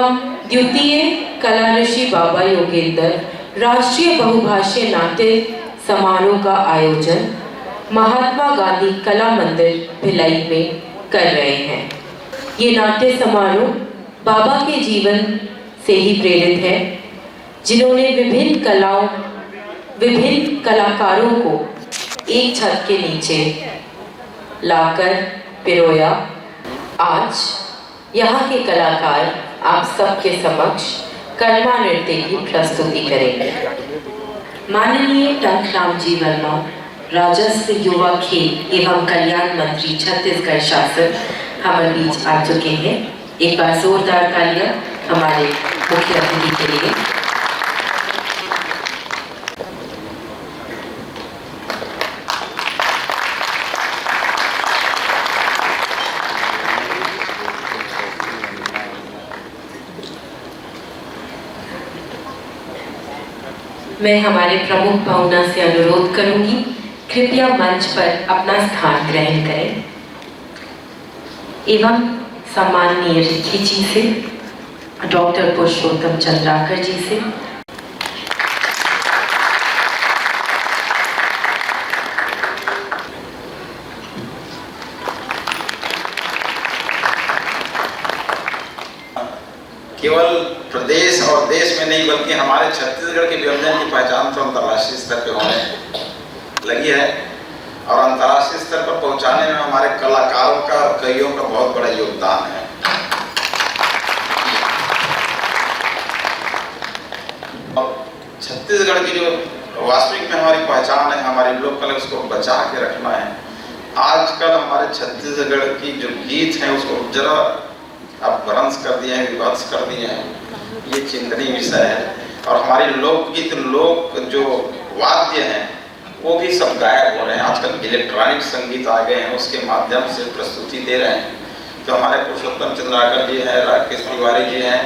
द्वितीय कला ऋषि बाबा योगेंद्र राष्ट्रीय बहुभाषीय नाट्य समारोह का आयोजन महात्मा गांधी कला मंदिर भिलाई में कर रहे हैं। ये नाट्य समारोह बाबा के जीवन से ही प्रेरित है, जिन्होंने विभिन्न कलाकारों को एक छत के नीचे लाकर पिरोया। आज यहाँ के कलाकार आप सबके समक्ष कर्मा नृत्य की प्रस्तुति करेंगे। माननीय टंकराम जी वर्मा, राजस्व, युवा, खेल एवं कल्याण मंत्री छत्तीसगढ़ शासन हमारे बीच आ चुके हैं। एक बार जोरदार तालियां हमारे मुख्य अतिथि के लिए। मैं हमारे प्रमुख भावना से अनुरोध करूंगी, कृपया मंच पर अपना स्थान ग्रहण करें एवं सम्माननीय रिद्धि जी से, डॉक्टर पुरुषोत्तम चंद्राकर जी से, केवल प्रदेश और देश में नहीं बल्कि हमारे छत्तीसगढ़ के व्यंजन की पहचान तो अंतर्राष्ट्रीय स्तर पर होने लगी है और अंतर्राष्ट्रीय स्तर पर पहुंचाने में हमारे कलाकारों का और कइयों का बहुत बड़ा योगदान है। और छत्तीसगढ़ की जो वास्तविक में हमारी पहचान है, हमारी लोक कला, उसको बचा के रखना है। आजकल हमारे छत्तीसगढ़ की जो गीत है उसको जरा अब भ्रंश कर दिए हैं, विभत्स कर दिए हैं। ये चिंतनीय विषय है। और हमारी लोकगीत, लोक जो वाद्य हैं वो भी सब गायब हो रहे हैं। आजकल इलेक्ट्रॉनिक संगीत आ गए हैं, उसके माध्यम से प्रस्तुति दे रहे हैं। तो हमारे पुरुषोत्तम चंद्राकर जी हैं, राकेश तिवारी जी हैं।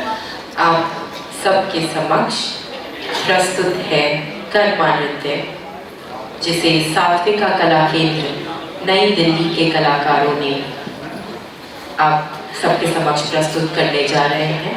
आप सबके समक्ष प्रस्तुत है कर्मा नृत्य, जिसे सात्विका कला केंद्र नई दिल्ली के कलाकारों ने आप सबके समक्ष प्रस्तुत करने जा रहे हैं।